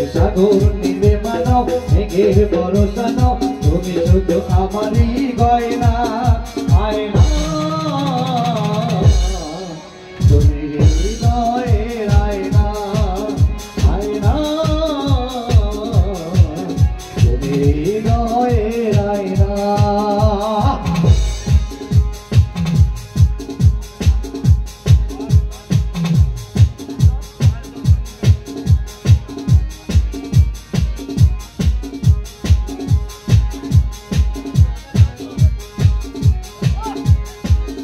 সাগর নীলে মানব মেঘের ভরসা নাও তুমি শুধু আমারই গয়না আয়না তুমি হৃদয়ের আয়না আয়না তুমি হৃদয়ের আয়না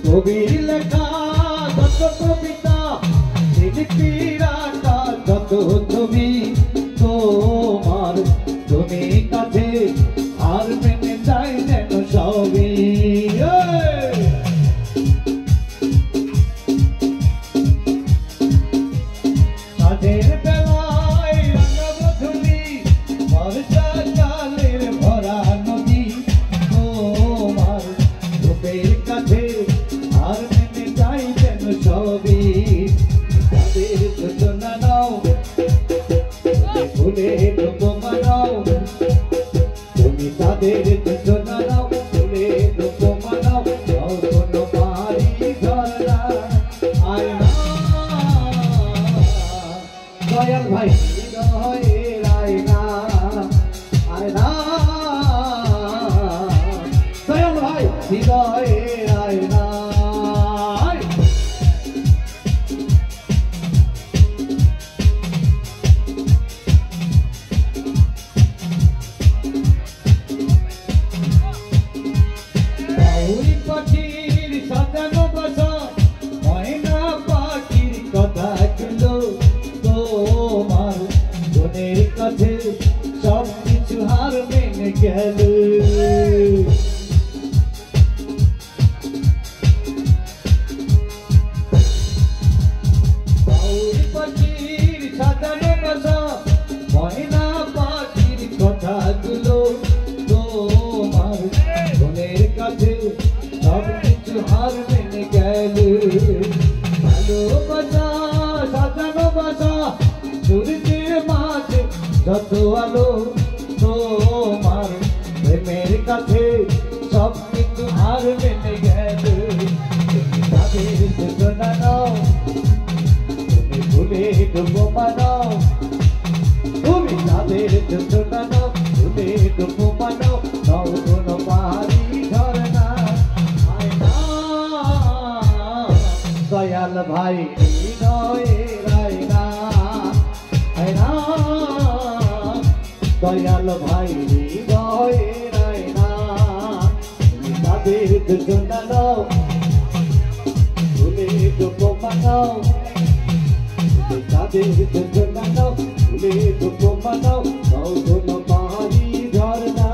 কবির লেখা যত কবিতা শিল্পীর আঁকা যত ছবি তোমার তুমি কাছে আর মেনে যাই যেন সবই কাজের বেলায় রাঙাবধূলি বর্ষা কালের ভরা নদী তোমার রূপের কাছে আর মেনে যাই যেন সবই তাদের যোজনা নাও ফুলের উপমা নাও তুমি তাদের যোজনা নাও ফুলের উপমা নাও কোনো বাড়ি ঝরনা আয়না দয়াল ভাই হৃদয়ের আয়না আয়না দয়াল ভাই হৃদয়ের আয়না পাখির সাজানো বাসা ময়না পাখির কথা গুলো তোমার মনের কাছে সব কিছু হার মেনে গেল পাখির সাজানো বাসা ময়না পাখির কথা গুলো তোমার মনের কাছে সব কিছু হার মেনে গেল ভালোবাসা সাজানো বাসা সূর্যের মাঝে যত আলো তোমার প্রেমের কাছে সব কিছু হার মেনে গেল তুমি তাদের যোজনা নাও তুমি ফুলের উপমা নাও তুমি তাদের যোজনা নাও ফুলের উপমা নাও নাও কোনো বাড়ি ঝরনা আয়না দয়াল ভাই হৃদয়ের আয়না আয়না দয়াল ভাই হৃদয়ের আয়না তুমি তাদের যোজনা নাও ফুলের উপমা নাও তুমি তাদের যোজনা নাও ফুলের উপমা নাও নাও কোনো বাড়ি ঝরনা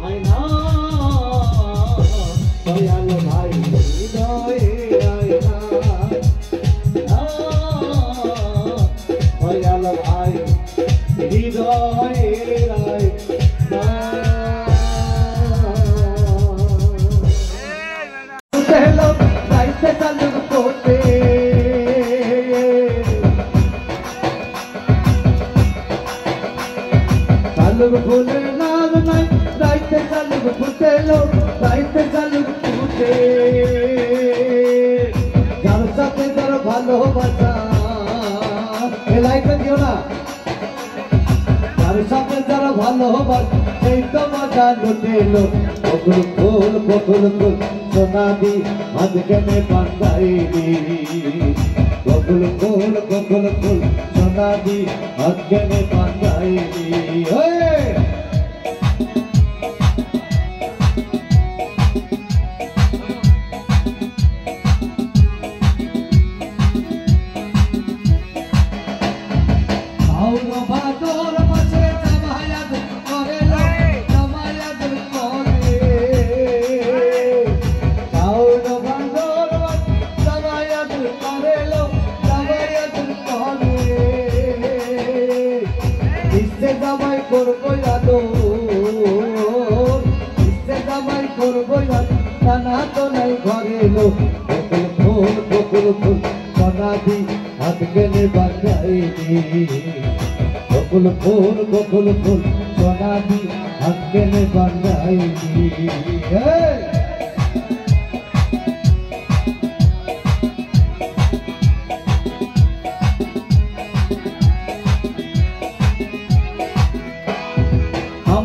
আয়না দয়াল ভাই হৃদয়ের আয়না দয়াল ভাই হৃদয়ের আয়না হেলো রাইতে চালু করতে চালু ফুলে লাল নাই রাইতে চালু ফুটে লো রাইতে চালু ফুটে যার সাথে যার ভালোবাসা এ লাইটে দিও না যার সাথে যার ভালোবাসা সেই তো মজা লুটে লো বকুল ফুল সোনা দি আজকে বান্ধাই দি বকুল ফুল সোনা দি আজকে বান্ধাই দি तो नहीं घरेलो बकुल फूल सोना दी हाथ के ने बंधाई दी বকুল ফুল সোনা দি হাতকে বান্ধাইলি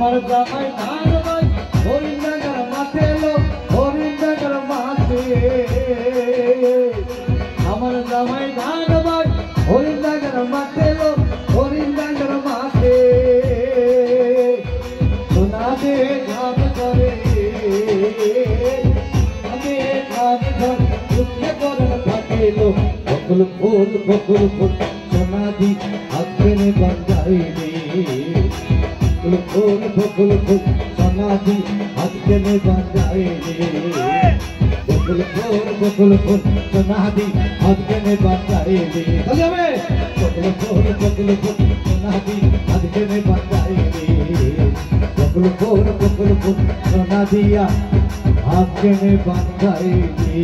আমার জামাই ধান ভাই হরিণাগার মাঠে লো হরিণাগার মাঠে আমার জামাই ধান ভাই হরিণাগার মাঠে লো হরিণাগার মাঠে সোনা দে ধান করে আমি ধান ধর উঠে করে থাকে লো বকুল ফুল সোনা দি হাতকে বান্ধাইলি फूल समाधि हाथ में बांधाएंगे फूल समाधि हाथ में बांधाएंगे फूल समाधि हाथ में बांधाएंगे फूल समाधि हाथ में बांधाएंगे